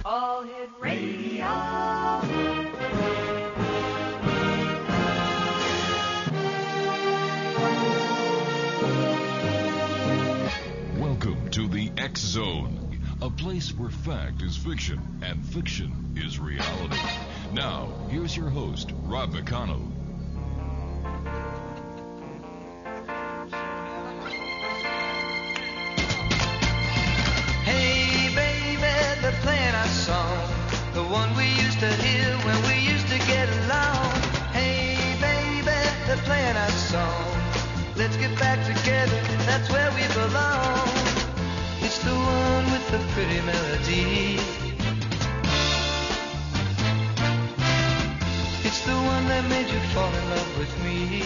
All Hit Radio. Welcome to the X Zone, a place where fact is fiction and fiction is reality. Now, here's your host, Rob McConnell. Hey, baby, they're playing our song, the one we used to hear when we used to get along. Hey, baby, they're playing our song. Let's get back together, that's where we belong. It's the one with the pretty melody. It's the one that made you fall in love with me.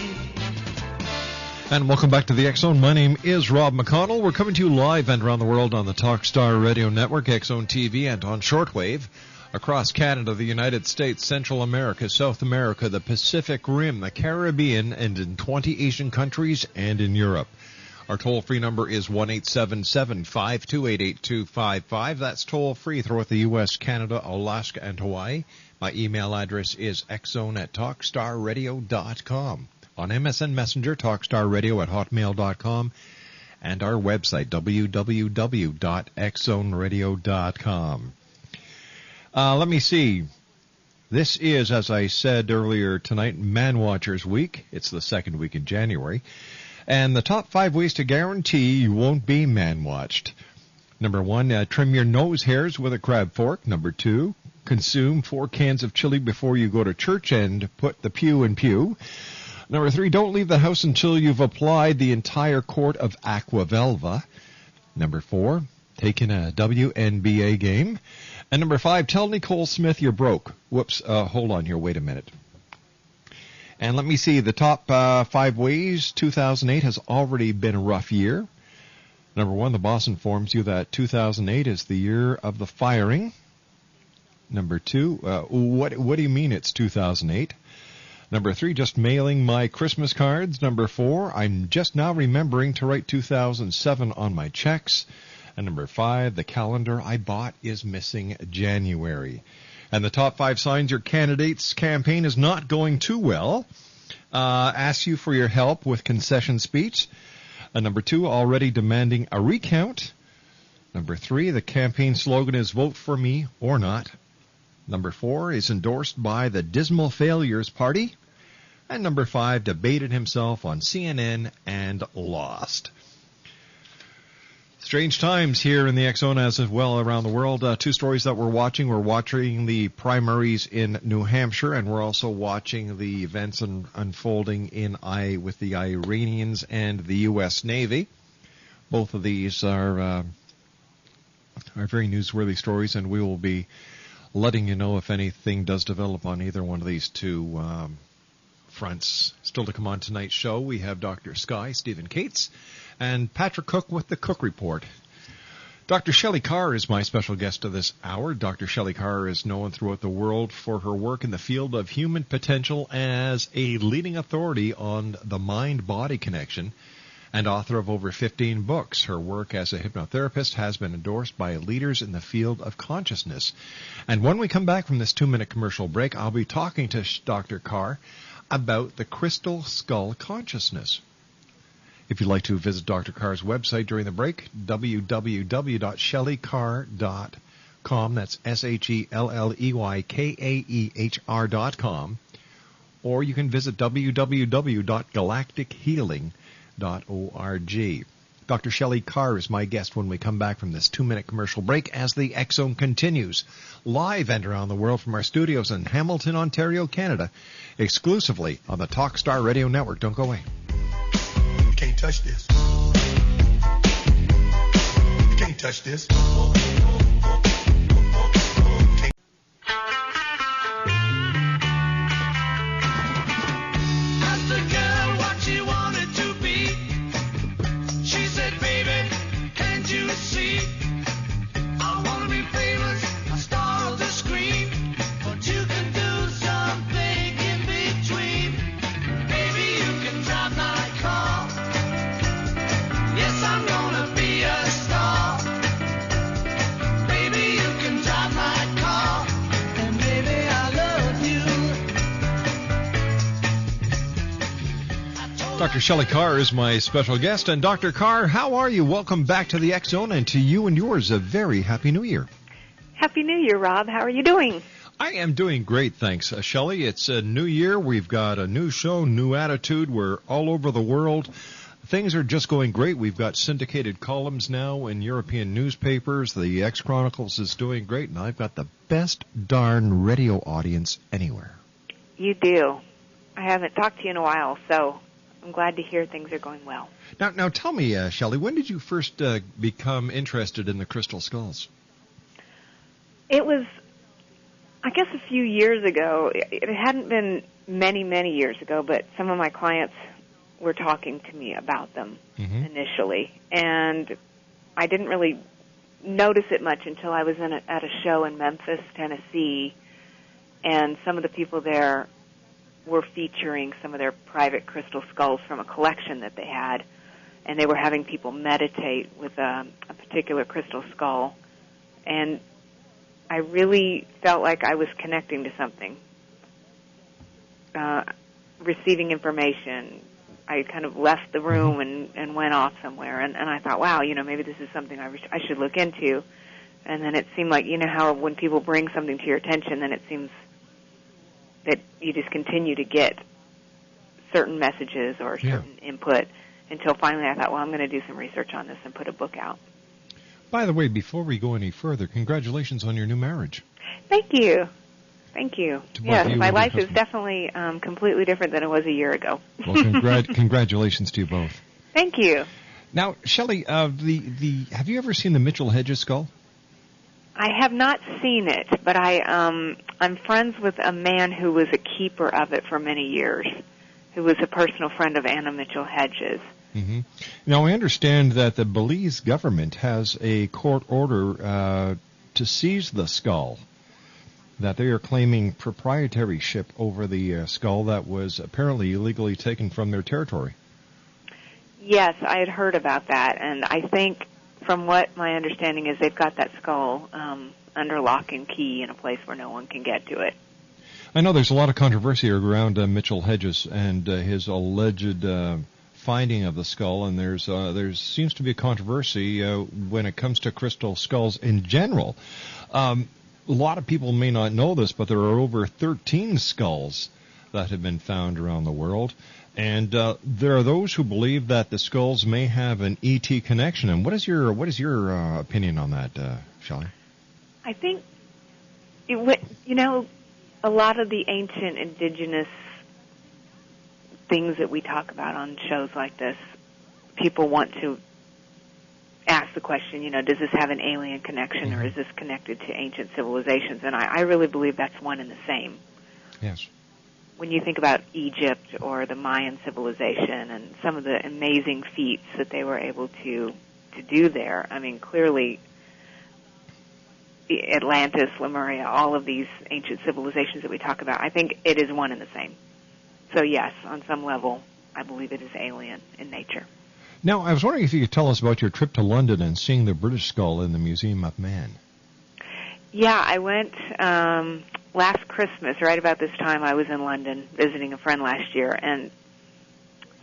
And welcome back to the X Zone. My name is Rob McConnell. We're coming to you live and around the world on the Talkstar Radio Network, X Zone TV, and on shortwave across Canada, the United States, Central America, South America, the Pacific Rim, the Caribbean, and in 20 Asian countries and in Europe. Our toll-free number is 1-877-528-8255. That's toll-free throughout the U.S., Canada, Alaska, and Hawaii. My email address is xzone@talkstarradio.com. On MSN Messenger, talkstarradio@hotmail.com. And our website, www.xzoneradio.com. Let me see. This is, as I said earlier tonight, Man Watchers Week. It's the second week in January. And the top 5 ways to guarantee you won't be man-watched. Number 1, trim your nose hairs with a crab fork. Number 2, consume 4 cans of chili before you go to church and put the pew in pew. Number 3, don't leave the house until you've applied the entire quart of Aqua Velva. Number 4, take in a WNBA game. And number 5, tell Nicole Smith you're broke. Whoops, hold on here, wait a minute. And let me see, the top 5 ways. 2008 has already been a rough year. Number 1, the boss informs you that 2008 is the year of the firing. Number 2, what do you mean it's 2008? Number 3, just mailing my Christmas cards. Number 4, I'm just now remembering to write 2007 on my checks. And number 5, the calendar I bought is missing January. And the top 5 signs your candidate's campaign is not going too well. Asks you for your help with concession speech. Number 2, already demanding a recount. Number 3, the campaign slogan is vote for me or not. Number 4 is endorsed by the Dismal Failures Party. And number 5, debated himself on CNN and lost. Strange times here in the X Zone as well around the world. 2 stories that we're watching. We're watching the primaries in New Hampshire, and we're also watching the events unfolding with the Iranians and the U.S. Navy. Both of these are very newsworthy stories, and we will be letting you know if anything does develop on either one of these 2 fronts. Still to come on tonight's show, we have Dr. Sky, Stephen Cates, and Patrick Cook with the Cook Report. Dr. SHELLEY KAEHR is my special guest of this hour. Dr. SHELLEY KAEHR is known throughout the world for her work in the field of human potential as a leading authority on the mind-body connection and author of over 15 books. Her work as a hypnotherapist has been endorsed by leaders in the field of consciousness. And when we come back from this 2-minute commercial break, I'll be talking to Dr. KAEHR about the crystal skull consciousness. If you'd like to visit Dr. KAEHR's website during the break, www.shelleykaehr.com. That's SHELLEYKAEHR.com. Or you can visit www.galactichealing.org. Dr. SHELLEY KAEHR is my guest when we come back from this 2-minute commercial break as the X Zone continues. Live and around the world from our studios in Hamilton, Ontario, Canada. Exclusively on the Talkstar Radio Network. Don't go away. You can't touch this. You can't touch this. Dr. Shelley Carr is my special guest. And Dr. Carr, how are you? Welcome back to the X Zone, and to you and yours, a very Happy New Year. Happy New Year, Rob. How are you doing? I am doing great, thanks. Shelley, it's a new year. We've got a new show, new attitude. We're all over the world. Things are just going great. We've got syndicated columns now in European newspapers. The X Chronicles is doing great, and I've got the best darn radio audience anywhere. You do. I haven't talked to you in a while, so I'm glad to hear things are going well. Now tell me, Shelley, when did you first become interested in the crystal skulls? It was, I guess, a few years ago. It hadn't been many, many years ago, but some of my clients were talking to me about them initially, and I didn't really notice it much until I was at a show in Memphis, Tennessee, and some of the people there were featuring some of their private crystal skulls from a collection that they had, and they were having people meditate with a particular crystal skull, and I really felt like I was connecting to something, receiving information. I kind of left the room and went off somewhere, and I thought, wow, maybe this is something I should look into. And then it seemed like, how when people bring something to your attention, then it seems that you just continue to get certain messages or certain input until finally I thought, well, I'm going to do some research on this and put a book out. By the way, before we go any further, congratulations on your new marriage. Thank you. Thank you. Yes, my life is husband. Definitely completely different than it was a year ago. Well, congratulations to you both. Thank you. Now, Shelley, have you ever seen the Mitchell Hedges skull? I have not seen it, but I'm friends with a man who was a keeper of it for many years, who was a personal friend of Anna Mitchell Hedges. Mm-hmm. Now, I understand that the Belize government has a court order to seize the skull, that they are claiming proprietorship over the skull that was apparently illegally taken from their territory. Yes, I had heard about that, and I think from what my understanding is, they've got that skull under lock and key in a place where no one can get to it. I know there's a lot of controversy around Mitchell Hedges and his alleged finding of the skull, and there seems to be a controversy when it comes to crystal skulls in general. A lot of people may not know this, but there are over 13 skulls that have been found around the world. And there are those who believe that the skulls may have an ET connection. And what is your opinion on that, Shelley? I think, a lot of the ancient indigenous things that we talk about on shows like this, people want to ask the question, does this have an alien connection or is this connected to ancient civilizations? And I really believe that's one and the same. Yes. When you think about Egypt or the Mayan civilization and some of the amazing feats that they were able to do there, I mean, clearly Atlantis, Lemuria, all of these ancient civilizations that we talk about, I think it is one and the same. So yes, on some level, I believe it is alien in nature. Now, I was wondering if you could tell us about your trip to London and seeing the British skull in the Museum of Man. Yeah, I went last Christmas, right about this time. I was in London visiting a friend last year, and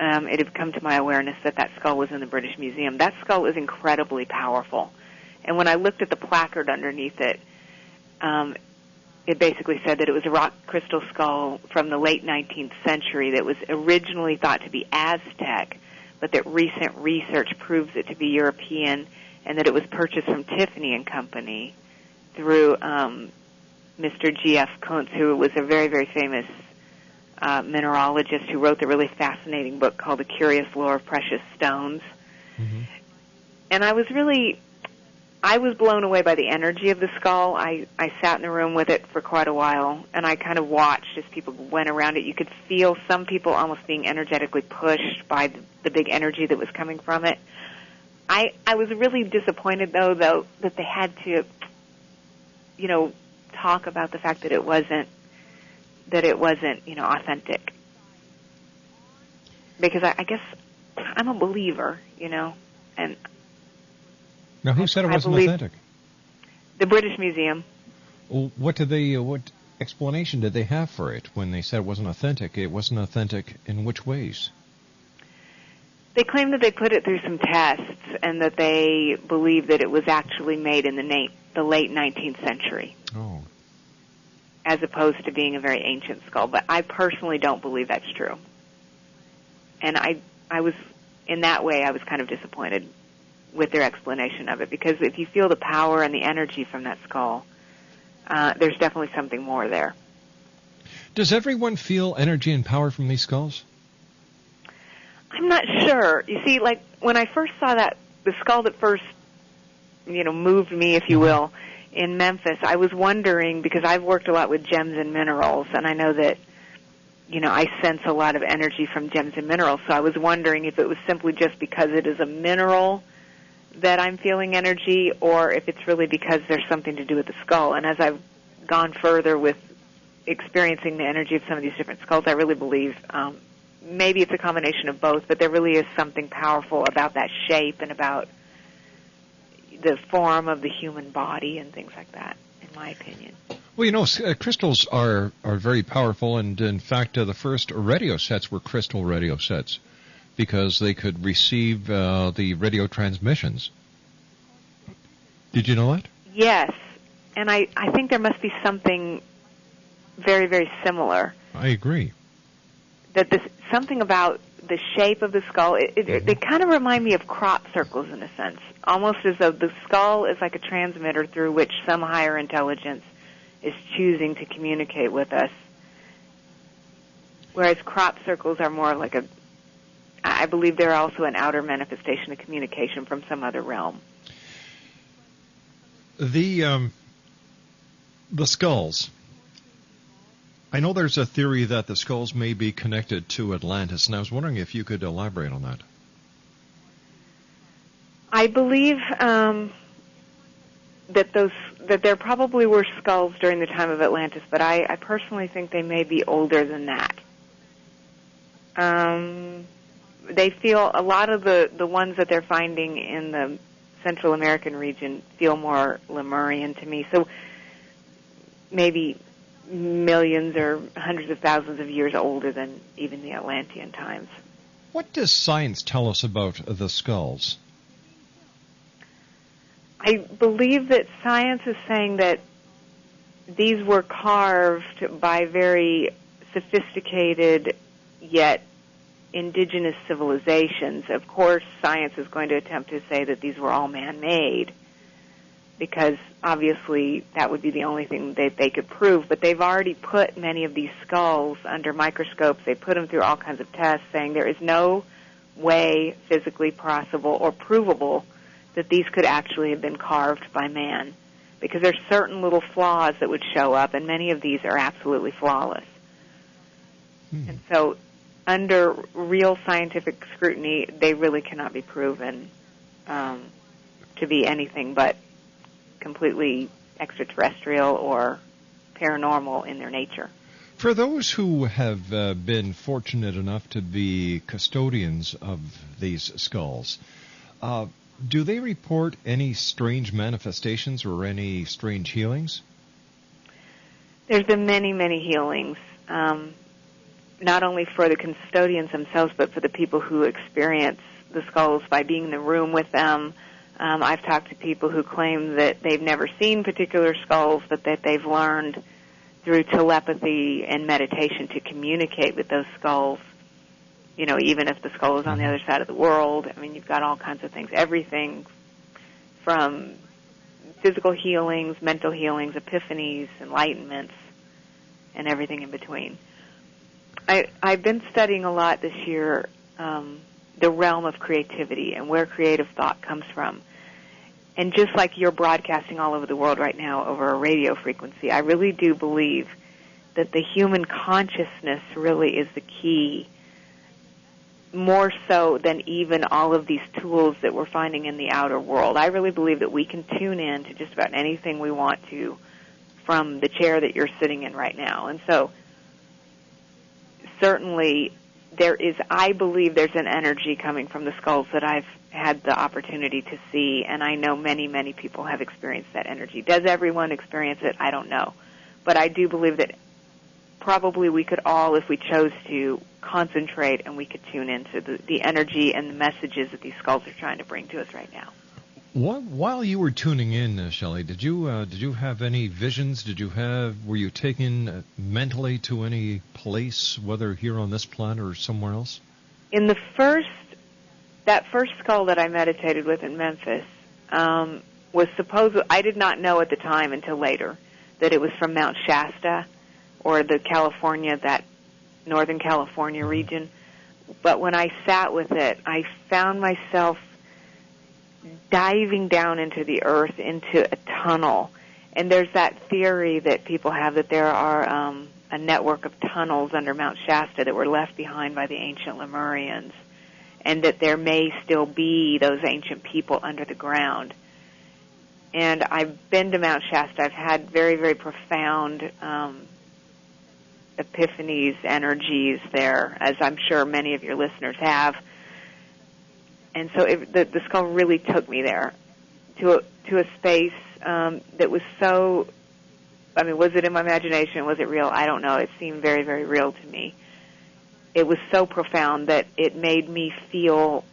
it had come to my awareness that skull was in the British Museum. That skull is incredibly powerful. And when I looked at the placard underneath it, it basically said that it was a rock crystal skull from the late 19th century that was originally thought to be Aztec, but that recent research proves it to be European, and that it was purchased from Tiffany and Company through Mr. G.F. Kuntz, who was a very, very famous mineralogist who wrote the really fascinating book called The Curious Lore of Precious Stones. Mm-hmm. And I was blown away by the energy of the skull. I sat in the room with it for quite a while, and I kind of watched as people went around it. You could feel some people almost being energetically pushed by the big energy that was coming from it. I was really disappointed, though, that they had to, talk about the fact that it wasn't, authentic. Because I guess I'm a believer, and now, who said it wasn't authentic? The British Museum. Well, what explanation did they have for it when they said it wasn't authentic? It wasn't authentic in which ways? They claim that they put it through some tests and that they believe that it was actually made in the late 19th century. Oh. As opposed to being a very ancient skull. But I personally don't believe that's true. And I was, in that way, I was kind of disappointed with their explanation of it, because if you feel the power and the energy from that skull, there's definitely something more there. Does everyone feel energy and power from these skulls? I'm not sure. You see, like, when I first saw that, the skull that first, moved me, if you will, in Memphis, I was wondering, because I've worked a lot with gems and minerals, and I know that, I sense a lot of energy from gems and minerals, so I was wondering if it was simply just because it is a mineral that I'm feeling energy, or if it's really because there's something to do with the skull. And as I've gone further with experiencing the energy of some of these different skulls, I really believe maybe it's a combination of both, but there really is something powerful about that shape and about the form of the human body and things like that, in my opinion. Well, crystals are very powerful, and in fact, the first radio sets were crystal radio sets because they could receive the radio transmissions. Did you know that? Yes, and I think there must be something very, very similar. I agree. That something about the shape of the skull, they kind of remind me of crop circles in a sense, almost as though the skull is like a transmitter through which some higher intelligence is choosing to communicate with us, whereas crop circles are more like I believe they're also an outer manifestation of communication from some other realm. The skulls. I know there's a theory that the skulls may be connected to Atlantis, and I was wondering if you could elaborate on that. I believe that there probably were skulls during the time of Atlantis, but I personally think they may be older than that. They feel a lot of the ones that they're finding in the Central American region feel more Lemurian to me. So maybe millions or hundreds of thousands of years older than even the Atlantean times. What does science tell us about the skulls? I believe that science is saying that these were carved by very sophisticated yet indigenous civilizations. Of course, science is going to attempt to say that these were all man-made, because obviously that would be the only thing that they could prove. But they've already put many of these skulls under microscopes. They put them through all kinds of tests, saying there is no way physically possible or provable that these could actually have been carved by man, because there's certain little flaws that would show up, and many of these are absolutely flawless. And so under real scientific scrutiny, they really cannot be proven to be anything but completely extraterrestrial or paranormal in their nature. For those who have been fortunate enough to be custodians of these skulls, do they report any strange manifestations or any strange healings? There's been many, many healings, not only for the custodians themselves, but for the people who experience the skulls by being in the room with them. I've talked to people who claim that they've never seen particular skulls, but that they've learned through telepathy and meditation to communicate with those skulls, even if the skull is on the other side of the world. I mean, you've got all kinds of things, everything from physical healings, mental healings, epiphanies, enlightenments, and everything in between. I've been studying a lot this year the realm of creativity and where creative thought comes from. And just like you're broadcasting all over the world right now over a radio frequency, I really do believe that the human consciousness really is the key, more so than even all of these tools that we're finding in the outer world. I really believe that we can tune in to just about anything we want to from the chair that you're sitting in right now. And so certainly I believe there's an energy coming from the skulls that I've had the opportunity to see, and I know many, many people have experienced that energy. Does everyone experience it? I don't know. But I do believe that probably we could all, if we chose to, concentrate and we could tune into the energy and the messages that these skulls are trying to bring to us right now. While you were tuning in, Shelley, did you have any visions? Were you taken mentally to any place, whether here on this planet or somewhere else? In that first skull that I meditated with in Memphis, was supposed, I did not know at the time until later that it was from Mount Shasta or the California, that Northern California region. But when I sat with it, I found myself diving down into the earth, into a tunnel. And there's that theory that people have that there are a network of tunnels under Mount Shasta that were left behind by the ancient Lemurians, and that there may still be those ancient people under the ground. And I've been to Mount Shasta. I've had very, very profound epiphanies, energies there, as I'm sure many of your listeners have. And so the skull really took me there to a space that was so, I mean, was it in my imagination? Was it real? I don't know. It seemed very, very real to me. It was so profound that it made me feel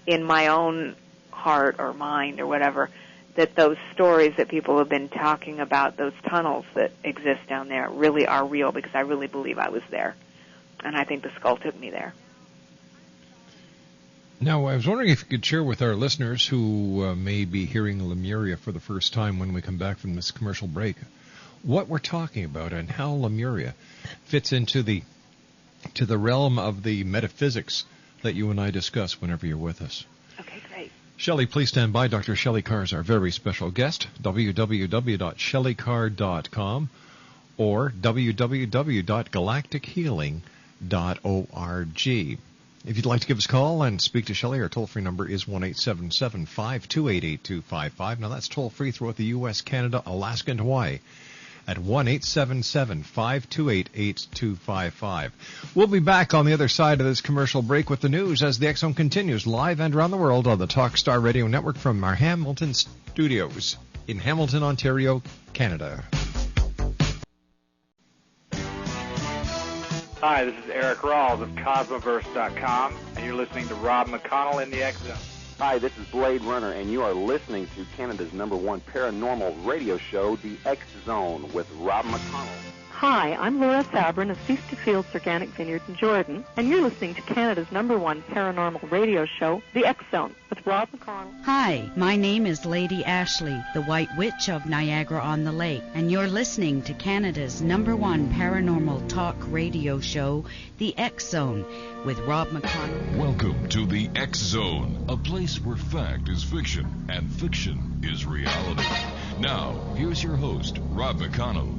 in my own heart or mind or whatever that those stories that people have been talking about, those tunnels that exist down there, really are real, because I really believe I was there. And I think the skull took me there. Now, I was wondering if you could share with our listeners who may be hearing Lemuria for the first time when we come back from this commercial break, what we're talking about and how Lemuria fits into the realm of the metaphysics that you and I discuss whenever you're with us. Okay, great. Shelley, please stand by. Dr. Shelley KAEHR is our very special guest. www.shelleykaehr.com or www.galactichealing.org. If you'd like to give us a call and speak to Shelley, our toll-free number is 1-877-528-8255. Now, that's toll-free throughout the U.S., Canada, Alaska, and Hawaii at 1-877-528-8255. We'll be back on the other side of this commercial break with the news as the X Zone continues live and around the world on the Talkstar Radio Network from our Hamilton studios in Hamilton, Ontario, Canada. Hi, this is Eric Rawls of Cosmoverse.com, and you're listening to Rob McConnell in the X Zone. Hi, this is Blade Runner, and you are listening to Canada's #1 paranormal radio show, The X Zone, with Rob McConnell. Hi, I'm Laura Sabrin of Feast to Fields Organic Vineyard in Jordan, and you're listening to Canada's #1 paranormal radio show, The X Zone, with Rob McConnell. Hi, my name is Lady Ashley, the White Witch of Niagara-on-the-Lake, and you're listening to Canada's #1 paranormal talk radio show, The X Zone, with Rob McConnell. Welcome to the X Zone, a place where fact is fiction and fiction is reality. Now, here's your host, Rob McConnell.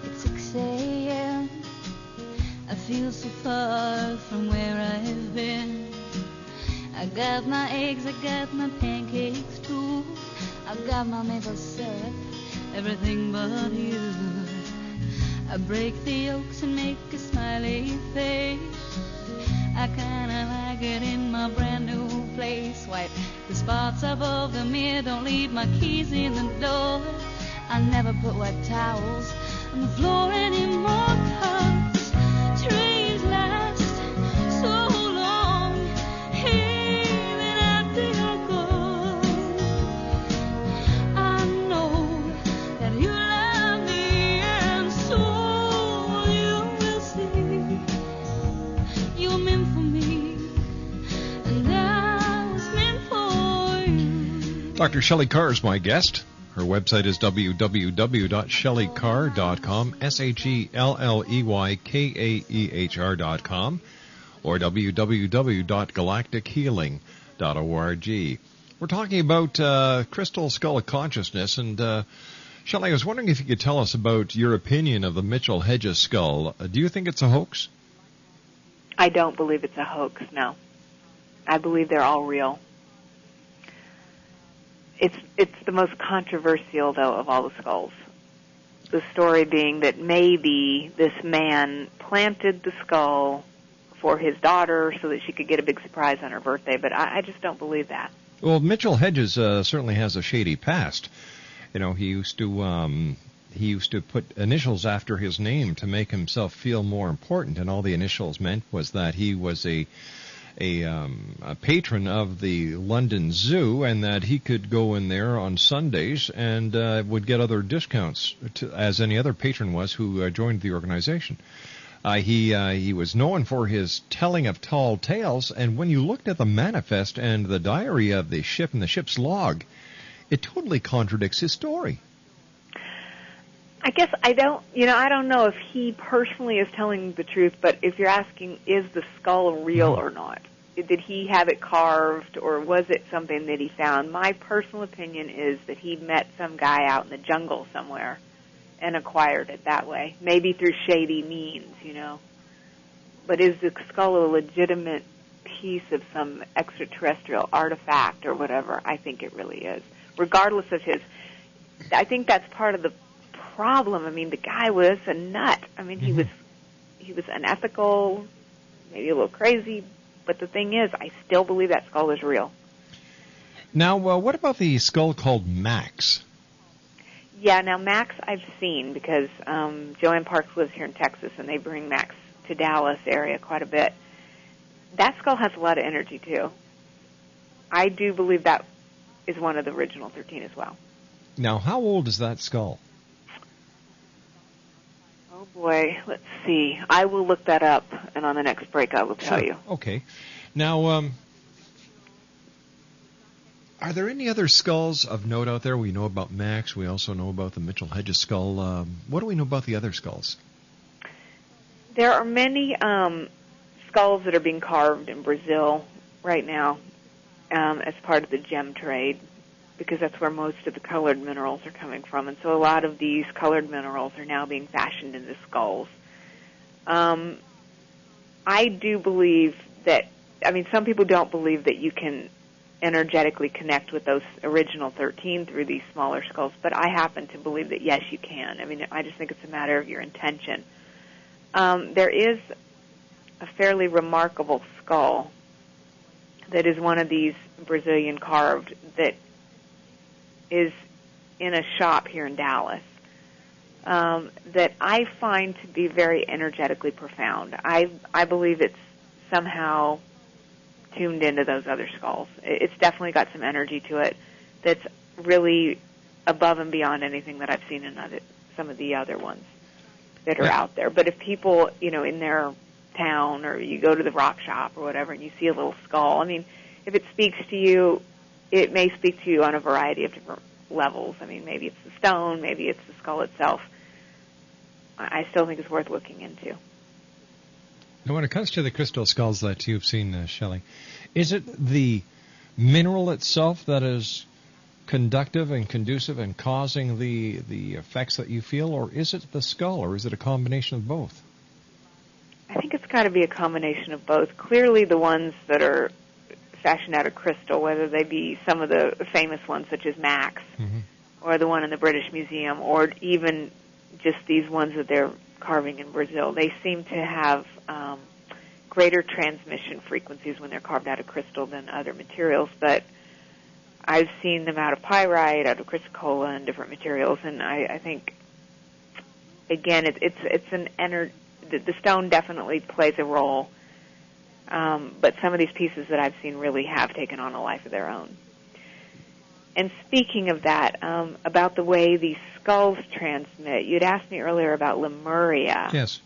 It's 6 a.m. I feel so far from where I've been. I got my eggs, I got my pancakes too. I got my maple syrup, everything but you. I break the yolks and make a smiley face. I kinda like it in my brand new place. Wipe the spots off of the mirror, don't leave my keys in the door. I never put wet towels on the floor anymore, 'cause trains last so long, even after you're gone. I know that you love me, and so you will see. You're meant for me, and I was meant for you. Dr. Shelley KAEHR is my guest. Her website is www.shelleykaehr.com, SHELLEYKAEHR.com, or www.galactichealing.org. We're talking about crystal skull of consciousness, and Shelley, I was wondering if you could tell us about your opinion of the Mitchell Hedges skull. Do you think it's a hoax? I don't believe it's a hoax, no. I believe they're all real. It's the most controversial, though, of all the skulls. the story being that maybe this man planted the skull for his daughter so that she could get a big surprise on her birthday, but I just don't believe that. Well, Mitchell Hedges certainly has a shady past. You know, he used to put initials after his name to make himself feel more important, and all the initials meant was that he was a patron of the London Zoo, and that he could go in there on Sundays and would get other discounts as any other patron was who joined the organization. He was known for his telling of tall tales, and when you looked at the manifest and the diary of the ship and the ship's log, it totally contradicts his story. I guess I don't know if he personally is telling the truth, but if you're asking, is the skull real or not? Did he have it carved, or was it something that he found? My personal opinion is that he met some guy out in the jungle somewhere and acquired it that way, maybe through shady means, you know. But is the skull a legitimate piece of some extraterrestrial artifact or whatever? I think it really is, regardless of his. I think that's part of the problem. I mean, the guy was a nut. I mean, he was unethical, maybe a little crazy, but the thing is, I still believe that skull is real. Now, what about the skull called Max? Yeah, now Max I've seen because Joanne Parks lives here in Texas, and they bring Max to Dallas area quite a bit. That skull has a lot of energy, too. I do believe that is one of the original 13 as well. Now, how old is that skull? Oh, boy. Let's see. I will look that up, and on the next break I will tell you. Okay. Now, are there any other skulls of note out there? We know about Max. We also know about the Mitchell Hedges skull. What do we know about the other skulls? There are many skulls that are being carved in Brazil right now as part of the gem trade, because that's where most of the colored minerals are coming from. And so a lot of these colored minerals are now being fashioned into skulls. I do believe that, I mean, some people don't believe that you can energetically connect with those original 13 through these smaller skulls, but I happen to believe that, yes, you can. I mean, I just think it's a matter of your intention. There is a fairly remarkable skull that is one of these Brazilian carved that is in a shop here in Dallas that I find to be very energetically profound. I believe it's somehow tuned into those other skulls. It's definitely got some energy to it that's really above and beyond anything that I've seen in some of the other ones that are out there. But if people, you know, in their town, or you go to the rock shop or whatever and you see a little skull, I mean, if it speaks to you, it may speak to you on a variety of different levels. I mean, maybe it's the stone, maybe it's the skull itself. I still think it's worth looking into. Now, when it comes to the crystal skulls that you've seen, Shelley, is it the mineral itself that is conductive and conducive and causing the effects that you feel, or is it the skull, or is it a combination of both? I think it's got to be a combination of both. Clearly, the ones that are fashioned out of crystal, whether they be some of the famous ones such as Max, or the one in the British Museum, or even just these ones that they're carving in Brazil, they seem to have greater transmission frequencies when they're carved out of crystal than other materials. But I've seen them out of pyrite, out of chrysocolla, and different materials, and I think, again, it's an energy. The stone definitely plays a role, but some of these pieces that I've seen really have taken on a life of their own. And speaking of that, about the way these skulls transmit, you'd asked me earlier about Lemuria. Yes.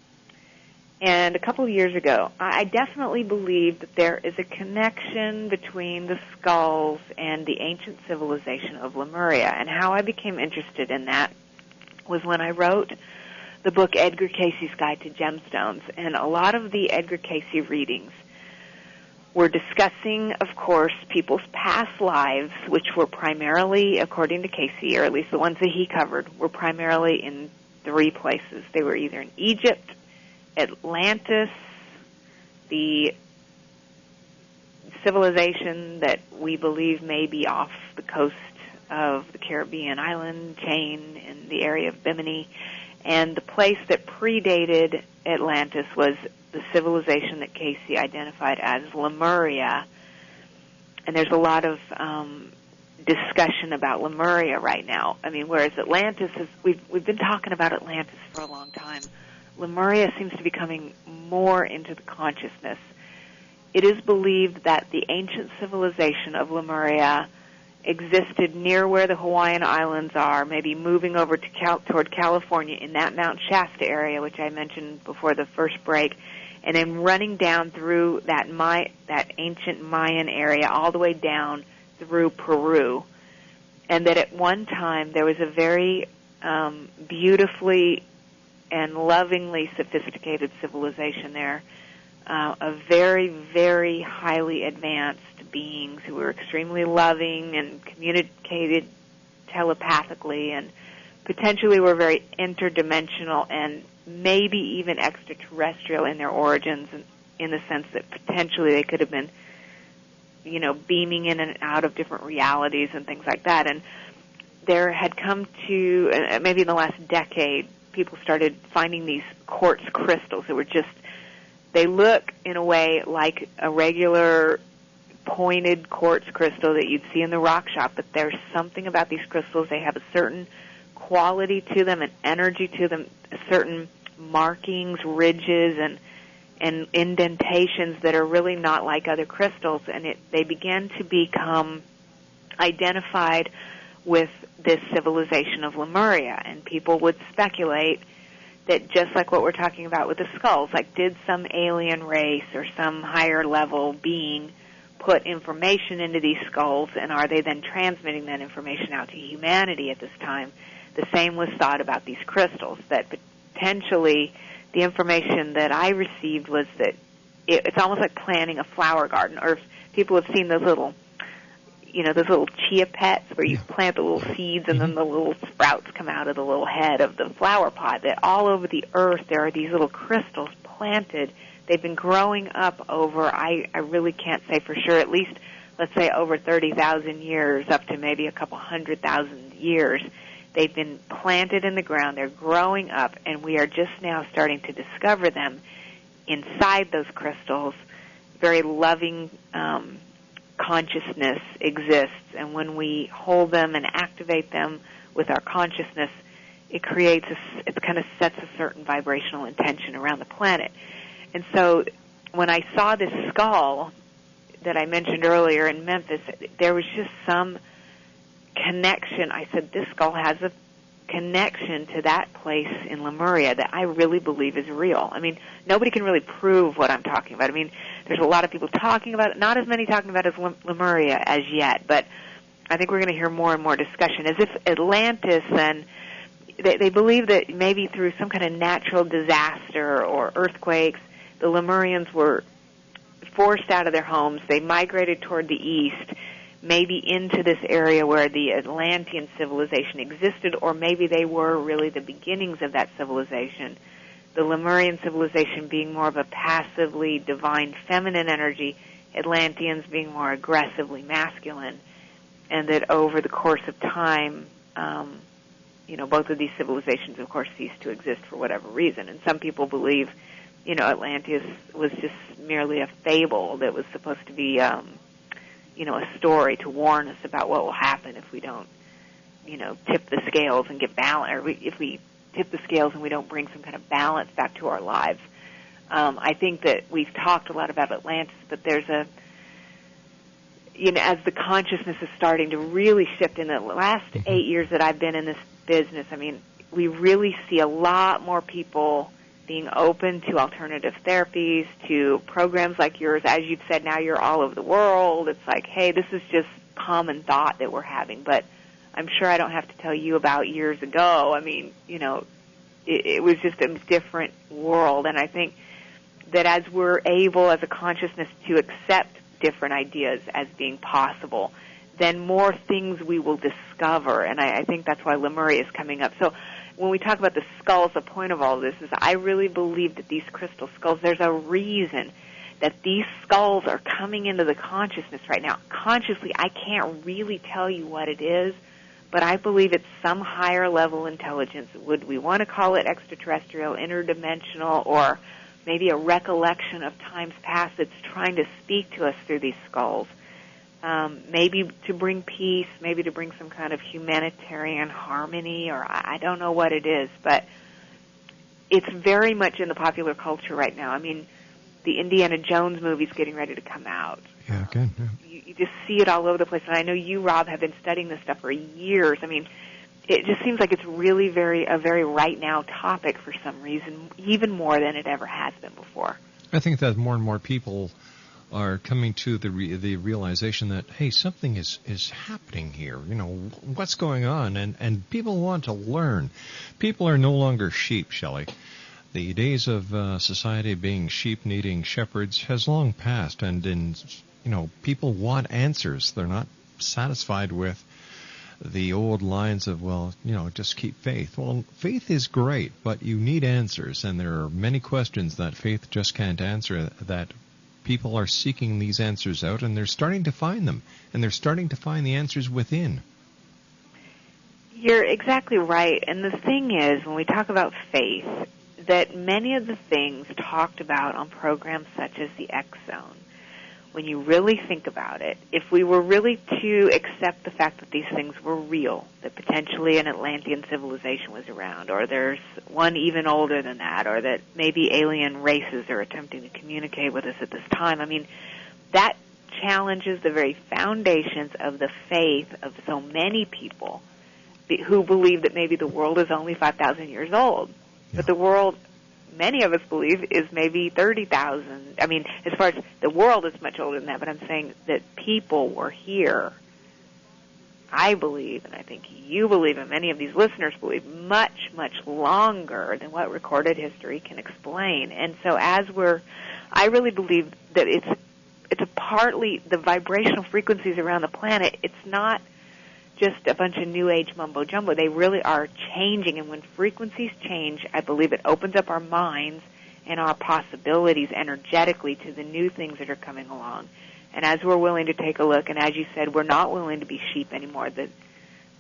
And a couple of years ago, I definitely believe that there is a connection between the skulls and the ancient civilization of Lemuria. And how I became interested in that was when I wrote the book Edgar Cayce's Guide to Gemstones. And a lot of the Edgar Cayce readings were discussing, of course, people's past lives, which were primarily, according to Cayce, or at least the ones that he covered, were primarily in three places. They were either in Egypt, Atlantis, the civilization that we believe may be off the coast of the Caribbean island chain in the area of Bimini. And the place that predated Atlantis was the civilization that Casey identified as Lemuria. And there's a lot of discussion about Lemuria right now. I mean, whereas Atlantis is, we've been talking about Atlantis for a long time. Lemuria seems to be coming more into the consciousness. It is believed that the ancient civilization of Lemuria existed near where the Hawaiian Islands are, maybe moving over to toward California in that Mount Shasta area, which I mentioned before the first break, and then running down through that ancient Mayan area all the way down through Peru. And that at one time there was a very beautifully and lovingly sophisticated civilization there, of very, very highly advanced beings who were extremely loving and communicated telepathically and potentially were very interdimensional and maybe even extraterrestrial in their origins, in the sense that potentially they could have been, beaming in and out of different realities and things like that. And there had come to, maybe in the last decade, people started finding these quartz crystals that were just, they look in a way like a regular pointed quartz crystal that you'd see in the rock shop, but there's something about these crystals. They have a certain quality to them, an energy to them, certain markings, ridges, and indentations that are really not like other crystals. And they began to become identified with this civilization of Lemuria. And people would speculate that just like what we're talking about with the skulls, like did some alien race or some higher level being put information into these skulls, and are they then transmitting that information out to humanity at this time? The same was thought about these crystals, that potentially the information that I received was that it's almost like planting a flower garden, or if people have seen those little chia pets where you plant the little seeds and then the little sprouts come out of the little head of the flower pot, that all over the earth there are these little crystals planted. They've been growing up over, I really can't say for sure, at least, let's say, over 30,000 years, up to maybe a couple 100,000 years. They've been planted in the ground. They're growing up, and we are just now starting to discover them inside those crystals. Very loving consciousness exists, and when we hold them and activate them with our consciousness, it creates it kind of sets a certain vibrational intention around the planet. And so when I saw this skull that I mentioned earlier in Memphis, there was just some connection. I said, this skull has a connection to that place in Lemuria that I really believe is real. I mean, nobody can really prove what I'm talking about. I mean, there's a lot of people talking about it, not as many talking about it as Lemuria as yet, but I think we're going to hear more and more discussion. As if Atlantis, then, they believe that maybe through some kind of natural disaster or earthquakes, the Lemurians were forced out of their homes. They migrated toward the east, maybe into this area where the Atlantean civilization existed, or maybe they were really the beginnings of that civilization. The Lemurian civilization being more of a passively divine feminine energy, Atlanteans being more aggressively masculine, and that over the course of time, both of these civilizations, of course, ceased to exist for whatever reason. And some people believe, Atlantis was just merely a fable that was supposed to be, a story to warn us about what will happen if we don't, tip the scales and get balance, or if we tip the scales and we don't bring some kind of balance back to our lives. I think that we've talked a lot about Atlantis, but there's as the consciousness is starting to really shift in the last 8 years that I've been in this business, I mean, we really see a lot more people being open to alternative therapies, to programs like yours. As you've said, now you're all over the world. It's like, hey, this is just common thought that we're having. But I'm sure I don't have to tell you about years ago. I mean, it was just a different world. And I think that as we're able as a consciousness to accept different ideas as being possible, then more things we will discover. And I think that's why Lemuria is coming up. So when we talk about the skulls, the point of all of this is I really believe that these crystal skulls, there's a reason that these skulls are coming into the consciousness right now. Consciously, I can't really tell you what it is, but I believe it's some higher level intelligence. Would we want to call it extraterrestrial, interdimensional, or maybe a recollection of times past that's trying to speak to us through these skulls? Maybe to bring peace, maybe to bring some kind of humanitarian harmony, or I don't know what it is, but it's very much in the popular culture right now. I mean, the Indiana Jones movie's getting ready to come out. Yeah, good. Yeah. You just see it all over the place. And I know you, Rob, have been studying this stuff for years. I mean, it just seems like it's really a very right now topic for some reason, even more than it ever has been before. I think that more and more people are coming to the realization that, hey, something is happening here. You know, what's going on? And people want to learn. People are no longer sheep, Shelley. The days of society being sheep needing shepherds has long passed, and people want answers. They're not satisfied with the old lines of, just keep faith. Well, faith is great, but you need answers, and there are many questions that faith just can't answer that people are seeking these answers out, and they're starting to find them, and they're starting to find the answers within. You're exactly right. And the thing is, when we talk about faith, that many of the things talked about on programs such as the X Zone, when you really think about it, if we were really to accept the fact that these things were real, that potentially an Atlantean civilization was around, or there's one even older than that, or that maybe alien races are attempting to communicate with us at this time, I mean, that challenges the very foundations of the faith of so many people who believe that maybe the world is only 5,000 years old. Yeah. But the world, many of us believe, is maybe 30,000. I mean, as far as the world is much older than that, but I'm saying that people were here, I believe, and I think you believe, and many of these listeners believe, much, much longer than what recorded history can explain. And so I really believe that it's a partly the vibrational frequencies around the planet. It's not just a bunch of New Age mumbo-jumbo. They really are changing, and when frequencies change, I believe it opens up our minds and our possibilities energetically to the new things that are coming along. And as we're willing to take a look, and as you said, we're not willing to be sheep anymore. The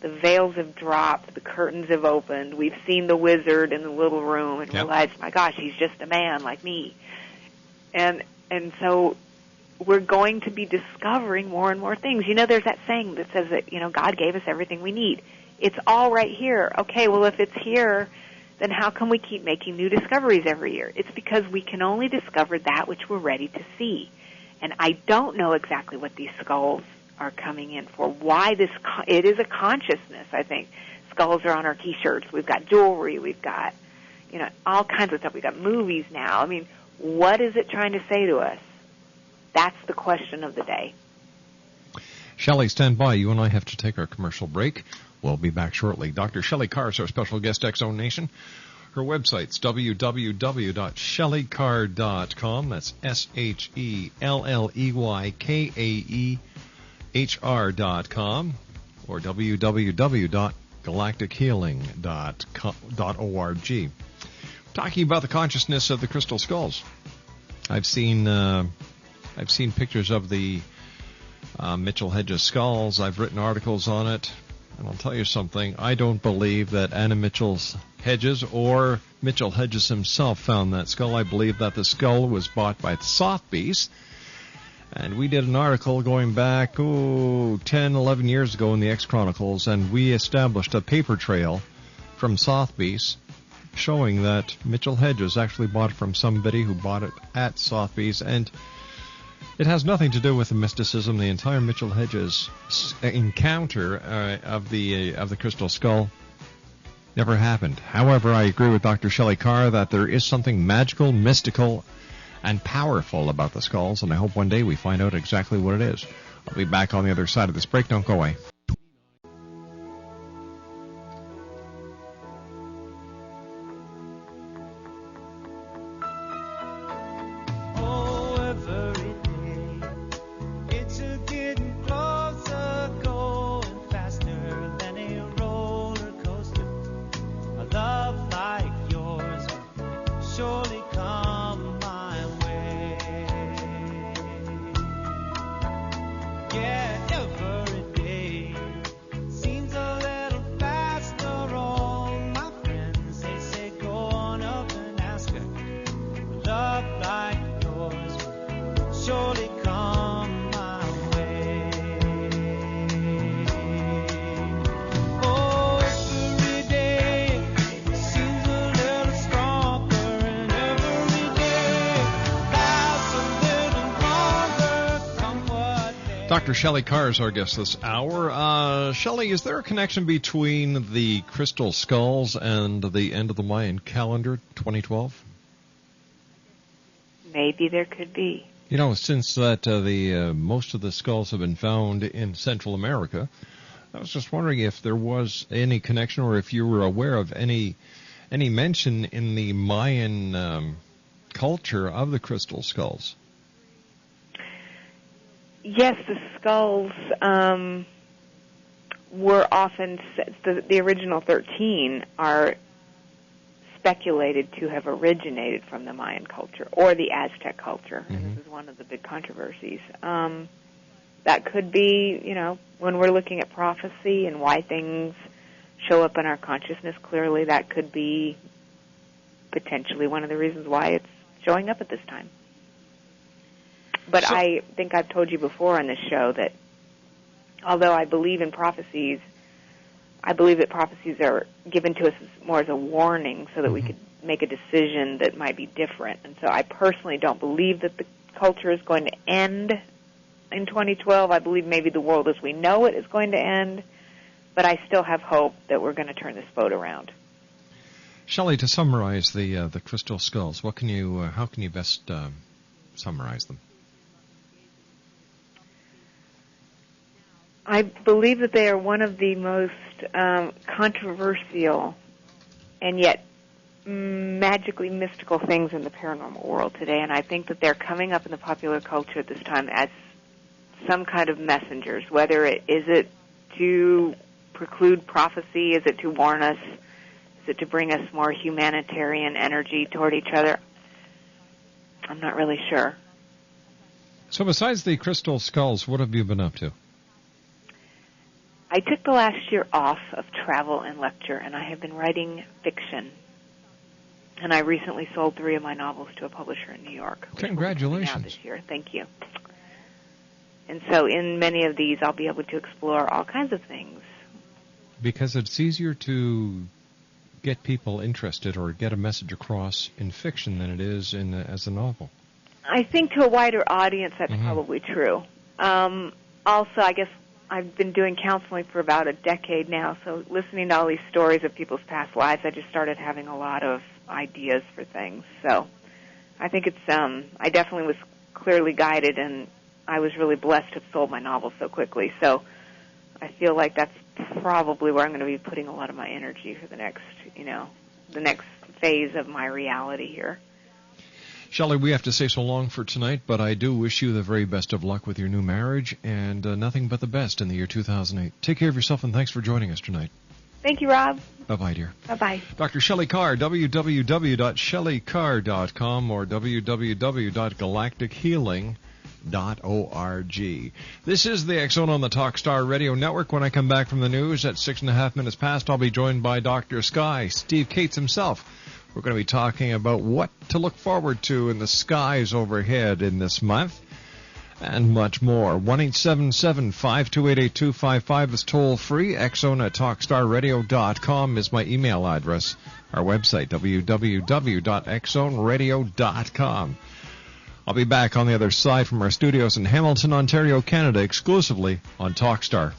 veils have dropped, the curtains have opened, we've seen the wizard in the little room and realized, my gosh, he's just a man like me. And so we're going to be discovering more and more things. You know, there's that saying that says that, God gave us everything we need. It's all right here. Okay, well, if it's here, then how can we keep making new discoveries every year? It's because we can only discover that which we're ready to see. And I don't know exactly what these skulls are coming in for. Why it is a consciousness, I think. Skulls are on our T-shirts. We've got jewelry. We've got, all kinds of stuff. We've got movies now. I mean, what is it trying to say to us? That's the question of the day. Shelley, stand by. You and I have to take our commercial break. We'll be back shortly. Dr. Shelley KAEHR is our special guest, X-Zone Nation. Her website's www.shelleykaehr.com. That's SHELLEYKAEHR.com, or www.galactichealing.org. Talking about the consciousness of the crystal skulls. I've seen pictures of the Mitchell Hedges skulls. I've written articles on it. And I'll tell you something. I don't believe that Anna Mitchell Hedges or Mitchell Hedges himself found that skull. I believe that the skull was bought by Sotheby's. And we did an article going back, 10, 11 years ago in the X Chronicles, and we established a paper trail from Sotheby's showing that Mitchell Hedges actually bought it from somebody who bought it at Sotheby's, and it has nothing to do with the mysticism. The entire Mitchell Hedges encounter of the crystal skull never happened. However, I agree with Dr. Shelley KAEHR that there is something magical, mystical, and powerful about the skulls, and I hope one day we find out exactly what it is. I'll be back on the other side of this break. Don't go away. Yeah, every day Dr. Shelley KAEHR is our guest this hour. Shelley, is there a connection between the crystal skulls and the end of the Mayan calendar, 2012? Maybe there could be. You know, since that most of the skulls have been found in Central America, I was just wondering if there was any connection or if you were aware of any mention in the Mayan culture of the crystal skulls. Yes, the skulls were often, the original 13 are speculated to have originated from the Mayan culture or the Aztec culture. Mm-hmm. And this is one of the big controversies. That could be, you know, when we're looking at prophecy and why things show up in our consciousness, clearly that could be potentially one of the reasons why it's showing up at this time. But I think I've told you before on this show that although I believe in prophecies, I believe that prophecies are given to us more as a warning so that we could make a decision that might be different. And so I personally don't believe that the culture is going to end in 2012. I believe maybe the world as we know it is going to end, but I still have hope that we're going to turn this boat around. Shelley, to summarize the crystal skulls, how can you best summarize them? I believe that they are one of the most controversial and yet magically mystical things in the paranormal world today, and I think that they're coming up in the popular culture at this time as some kind of messengers, whether is it to preclude prophecy, is it to warn us, is it to bring us more humanitarian energy toward each other? I'm not really sure. So besides the crystal skulls, what have you been up to? I took the last year off of travel and lecture, and I have been writing fiction. And I recently sold 3 of my novels to a publisher in New York. Congratulations. This year. Thank you. And so in many of these, I'll be able to explore all kinds of things. Because it's easier to get people interested or get a message across in fiction than it is as a novel. I think to a wider audience, that's probably true. Also, I guess I've been doing counseling for about a decade now, so listening to all these stories of people's past lives, I just started having a lot of ideas for things. So I think it's, I definitely was clearly guided, and I was really blessed to have sold my novel so quickly. So I feel like that's probably where I'm going to be putting a lot of my energy for the next phase of my reality here. Shelley, we have to say so long for tonight, but I do wish you the very best of luck with your new marriage and nothing but the best in the year 2008. Take care of yourself, and thanks for joining us tonight. Thank you, Rob. Bye-bye, dear. Bye-bye. Dr. Shelley KAEHR, www.shelleykaehr.com or www.galactichealing.org. This is the X Zone on the Talkstar Radio Network. When I come back from the news at 6.5 minutes past, I'll be joined by Dr. Sky, Steve Cates himself. We're going to be talking about what to look forward to in the skies overhead in this month and much more. 1-877-528-8255 is toll-free. Xzone@talkstarradio.com is my email address. Our website, www.xzoneradio.com. I'll be back on the other side from our studios in Hamilton, Ontario, Canada, exclusively on Talkstar.